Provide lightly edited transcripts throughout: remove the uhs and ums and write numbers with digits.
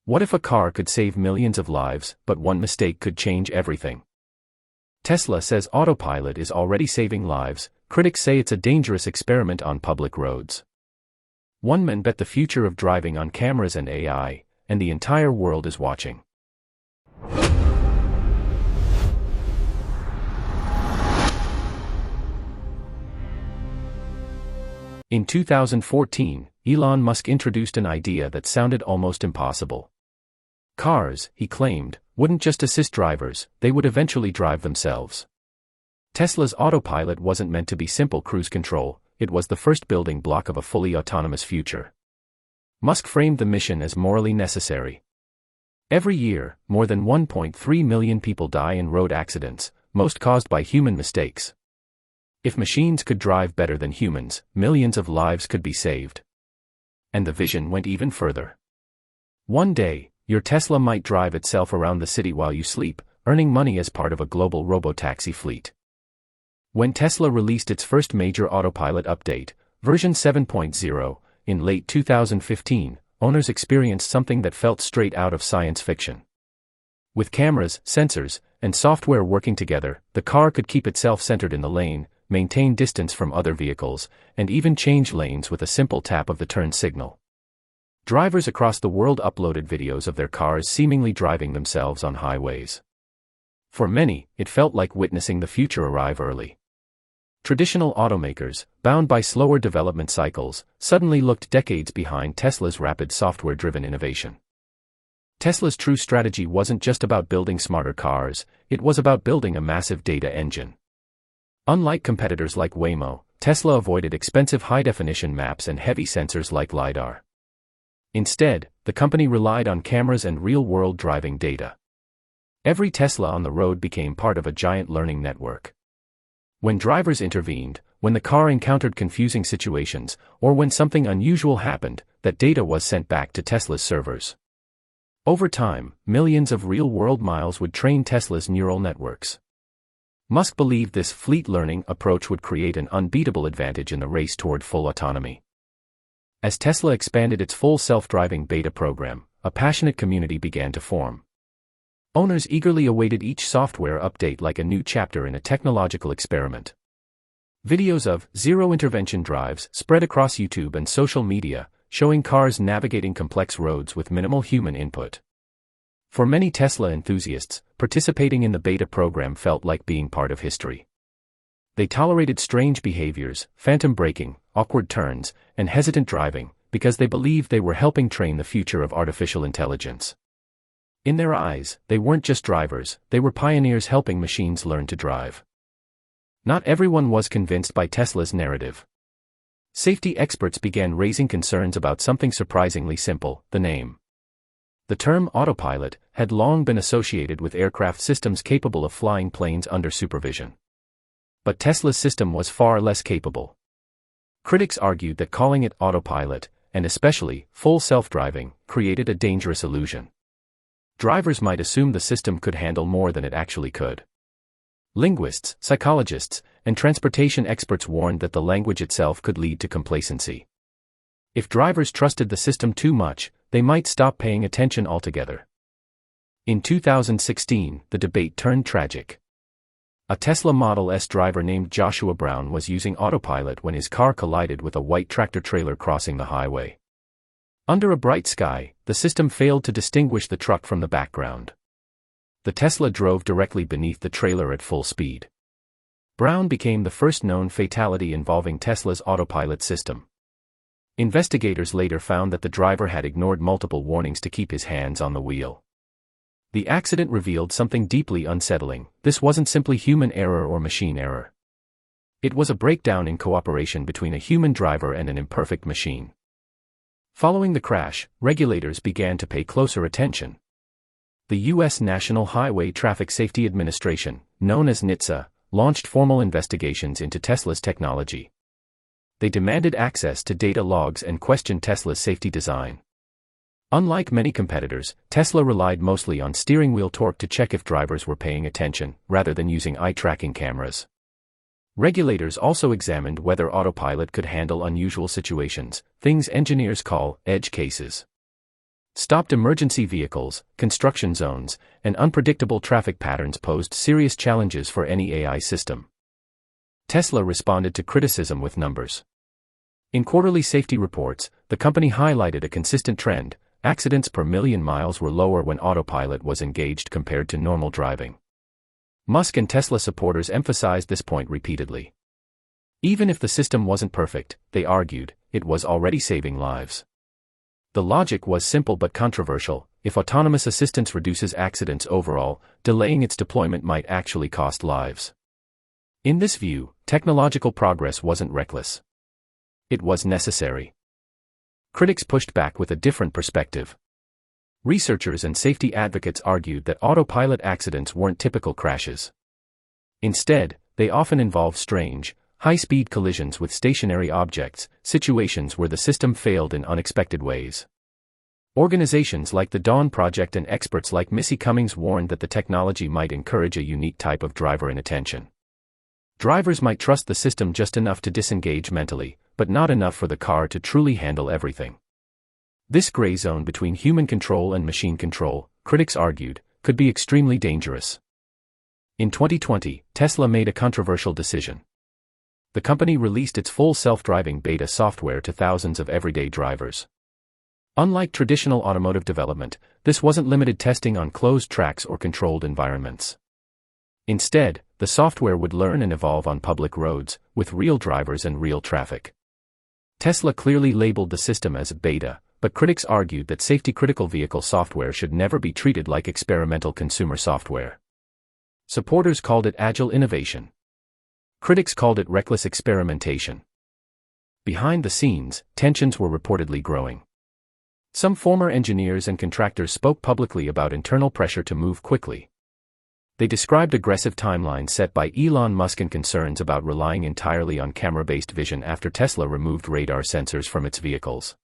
What if a car could save millions of lives, but one mistake could change everything? Tesla says autopilot is already saving lives. Critics say it's a dangerous experiment on public roads. One man bet the future of driving on cameras and AI, and the entire world is watching. In 2014, Elon Musk introduced an idea that sounded almost impossible. Cars, he claimed, wouldn't just assist drivers, they would eventually drive themselves. Tesla's autopilot wasn't meant to be simple cruise control, it was the first building block of a fully autonomous future. Musk framed the mission as morally necessary. Every year, more than 1.3 million people die in road accidents, most caused by human mistakes. If machines could drive better than humans, millions of lives could be saved. And the vision went even further. One day, your Tesla might drive itself around the city while you sleep, earning money as part of a global robotaxi fleet. When Tesla released its first major autopilot update, version 7.0, in late 2015, owners experienced something that felt straight out of science fiction. With cameras, sensors, and software working together, the car could keep itself centered in the lane, maintain distance from other vehicles, and even change lanes with a simple tap of the turn signal. Drivers across the world uploaded videos of their cars seemingly driving themselves on highways. For many, it felt like witnessing the future arrive early. Traditional automakers, bound by slower development cycles, suddenly looked decades behind Tesla's rapid software-driven innovation. Tesla's true strategy wasn't just about building smarter cars, it was about building a massive data engine. Unlike competitors like Waymo, Tesla avoided expensive high-definition maps and heavy sensors like LiDAR. Instead, the company relied on cameras and real-world driving data. Every Tesla on the road became part of a giant learning network. When drivers intervened, when the car encountered confusing situations, or when something unusual happened, that data was sent back to Tesla's servers. Over time, millions of real-world miles would train Tesla's neural networks. Musk believed this fleet learning approach would create an unbeatable advantage in the race toward full autonomy. As Tesla expanded its full self-driving beta program, a passionate community began to form. Owners eagerly awaited each software update like a new chapter in a technological experiment. Videos of zero-intervention drives spread across YouTube and social media, showing cars navigating complex roads with minimal human input. For many Tesla enthusiasts, participating in the beta program felt like being part of history. They tolerated strange behaviors, phantom braking, awkward turns, and hesitant driving, because they believed they were helping train the future of artificial intelligence. In their eyes, they weren't just drivers, they were pioneers helping machines learn to drive. Not everyone was convinced by Tesla's narrative. Safety experts began raising concerns about something surprisingly simple: the name. The term autopilot had long been associated with aircraft systems capable of flying planes under supervision. But Tesla's system was far less capable. Critics argued that calling it autopilot, and especially full self-driving, created a dangerous illusion. Drivers might assume the system could handle more than it actually could. Linguists, psychologists, and transportation experts warned that the language itself could lead to complacency. If drivers trusted the system too much, they might stop paying attention altogether. In 2016, the debate turned tragic. A Tesla Model S driver named Joshua Brown was using autopilot when his car collided with a white tractor-trailer crossing the highway. Under a bright sky, the system failed to distinguish the truck from the background. The Tesla drove directly beneath the trailer at full speed. Brown became the first known fatality involving Tesla's autopilot system. Investigators later found that the driver had ignored multiple warnings to keep his hands on the wheel. The accident revealed something deeply unsettling: this wasn't simply human error or machine error. It was a breakdown in cooperation between a human driver and an imperfect machine. Following the crash, regulators began to pay closer attention. The U.S. National Highway Traffic Safety Administration, known as NHTSA, launched formal investigations into Tesla's technology. They demanded access to data logs and questioned Tesla's safety design. Unlike many competitors, Tesla relied mostly on steering wheel torque to check if drivers were paying attention, rather than using eye-tracking cameras. Regulators also examined whether autopilot could handle unusual situations, things engineers call edge cases. Stopped emergency vehicles, construction zones, and unpredictable traffic patterns posed serious challenges for any AI system. Tesla responded to criticism with numbers. In quarterly safety reports, the company highlighted a consistent trend: accidents per million miles were lower when autopilot was engaged compared to normal driving. Musk and Tesla supporters emphasized this point repeatedly. Even if the system wasn't perfect, they argued, it was already saving lives. The logic was simple but controversial: if autonomous assistance reduces accidents overall, delaying its deployment might actually cost lives. In this view, technological progress wasn't reckless. It was necessary. Critics pushed back with a different perspective. Researchers and safety advocates argued that autopilot accidents weren't typical crashes. Instead, they often involve strange, high-speed collisions with stationary objects, situations where the system failed in unexpected ways. Organizations like the Dawn Project and experts like Missy Cummings warned that the technology might encourage a unique type of driver inattention. Drivers might trust the system just enough to disengage mentally, but not enough for the car to truly handle everything. This gray zone between human control and machine control, critics argued, could be extremely dangerous. In 2020, Tesla made a controversial decision. The company released its full self-driving beta software to thousands of everyday drivers. Unlike traditional automotive development, this wasn't limited testing on closed tracks or controlled environments. Instead, the software would learn and evolve on public roads, with real drivers and real traffic. Tesla clearly labeled the system as beta, but critics argued that safety-critical vehicle software should never be treated like experimental consumer software. Supporters called it agile innovation. Critics called it reckless experimentation. Behind the scenes, tensions were reportedly growing. Some former engineers and contractors spoke publicly about internal pressure to move quickly. They described aggressive timelines set by Elon Musk and concerns about relying entirely on camera-based vision after Tesla removed radar sensors from its vehicles.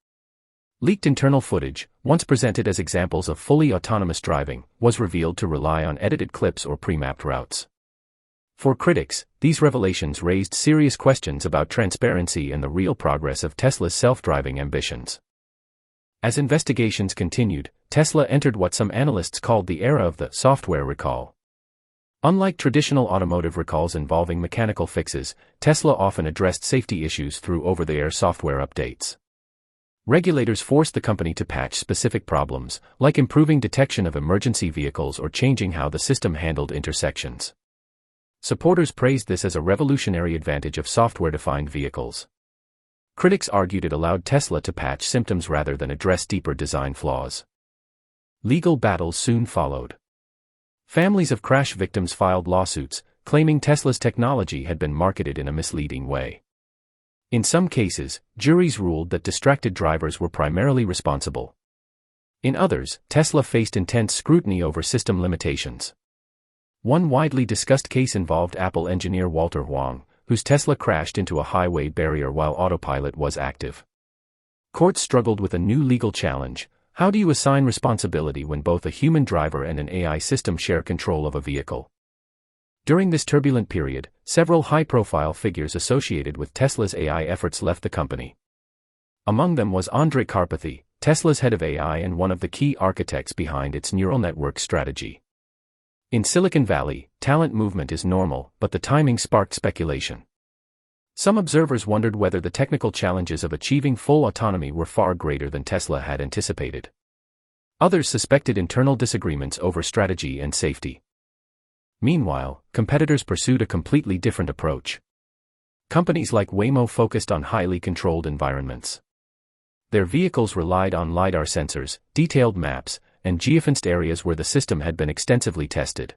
Leaked internal footage, once presented as examples of fully autonomous driving, was revealed to rely on edited clips or pre-mapped routes. For critics, these revelations raised serious questions about transparency and the real progress of Tesla's self-driving ambitions. As investigations continued, Tesla entered what some analysts called the era of the software recall. Unlike traditional automotive recalls involving mechanical fixes, Tesla often addressed safety issues through over-the-air software updates. Regulators forced the company to patch specific problems, like improving detection of emergency vehicles or changing how the system handled intersections. Supporters praised this as a revolutionary advantage of software-defined vehicles. Critics argued it allowed Tesla to patch symptoms rather than address deeper design flaws. Legal battles soon followed. Families of crash victims filed lawsuits, claiming Tesla's technology had been marketed in a misleading way. In some cases, juries ruled that distracted drivers were primarily responsible. In others, Tesla faced intense scrutiny over system limitations. One widely discussed case involved Apple engineer Walter Huang, whose Tesla crashed into a highway barrier while autopilot was active. Courts struggled with a new legal challenge: how do you assign responsibility when both a human driver and an AI system share control of a vehicle? During this turbulent period, several high-profile figures associated with Tesla's AI efforts left the company. Among them was Andrej Karpathy, Tesla's head of AI and one of the key architects behind its neural network strategy. In Silicon Valley, talent movement is normal, but the timing sparked speculation. Some observers wondered whether the technical challenges of achieving full autonomy were far greater than Tesla had anticipated. Others suspected internal disagreements over strategy and safety. Meanwhile, competitors pursued a completely different approach. Companies like Waymo focused on highly controlled environments. Their vehicles relied on LiDAR sensors, detailed maps, and geofenced areas where the system had been extensively tested.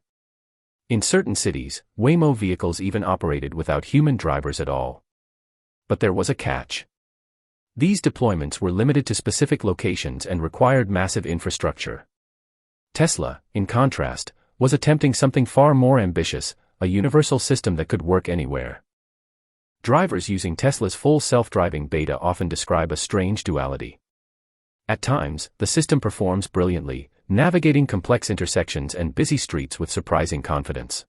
In certain cities, Waymo vehicles even operated without human drivers at all. But there was a catch. These deployments were limited to specific locations and required massive infrastructure. Tesla, in contrast, was attempting something far more ambitious: a universal system that could work anywhere. Drivers using Tesla's full self-driving beta often describe a strange duality. At times, the system performs brilliantly, navigating complex intersections and busy streets with surprising confidence.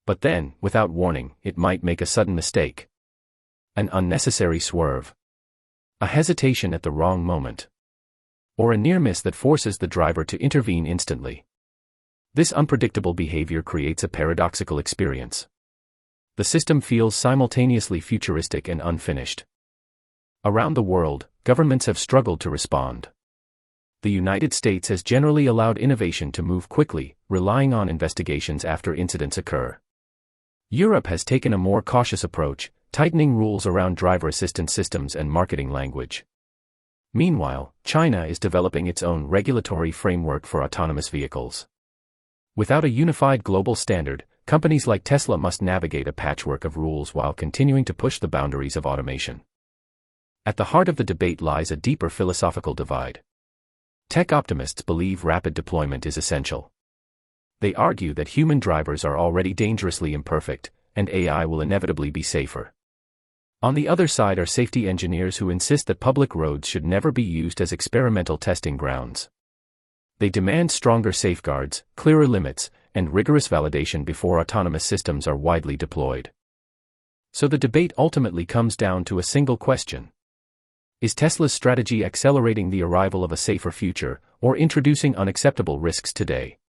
But then, without warning, it might make a sudden mistake. An unnecessary swerve. A hesitation at the wrong moment. or a near miss that forces the driver to intervene instantly. This unpredictable behavior creates a paradoxical experience. The system feels simultaneously futuristic and unfinished. Around the world, governments have struggled to respond. The United States has generally allowed innovation to move quickly, relying on investigations after incidents occur. Europe has taken a more cautious approach, tightening rules around driver assistance systems and marketing language. Meanwhile, China is developing its own regulatory framework for autonomous vehicles. Without a unified global standard, companies like Tesla must navigate a patchwork of rules while continuing to push the boundaries of automation. At the heart of the debate lies a deeper philosophical divide. Tech optimists believe rapid deployment is essential. They argue that human drivers are already dangerously imperfect, and AI will inevitably be safer. On the other side are safety engineers who insist that public roads should never be used as experimental testing grounds. They demand stronger safeguards, clearer limits, and rigorous validation before autonomous systems are widely deployed. So the debate ultimately comes down to a single question. Is Tesla's strategy accelerating the arrival of a safer future, or introducing unacceptable risks today?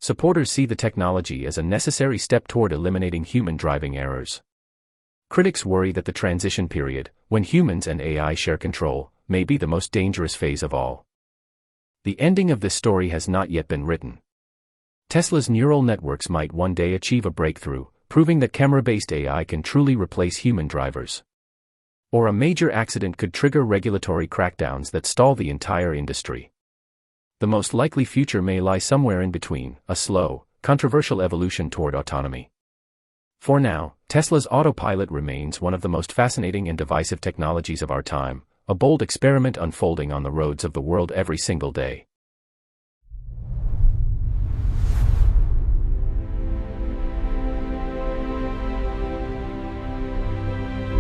Supporters see the technology as a necessary step toward eliminating human driving errors. Critics worry that the transition period, when humans and AI share control, may be the most dangerous phase of all. The ending of this story has not yet been written. Tesla's neural networks might one day achieve a breakthrough, proving that camera-based AI can truly replace human drivers. Or a major accident could trigger regulatory crackdowns that stall the entire industry. The most likely future may lie somewhere in between, a slow, controversial evolution toward autonomy. For now, Tesla's Autopilot remains one of the most fascinating and divisive technologies of our time, a bold experiment unfolding on the roads of the world every single day.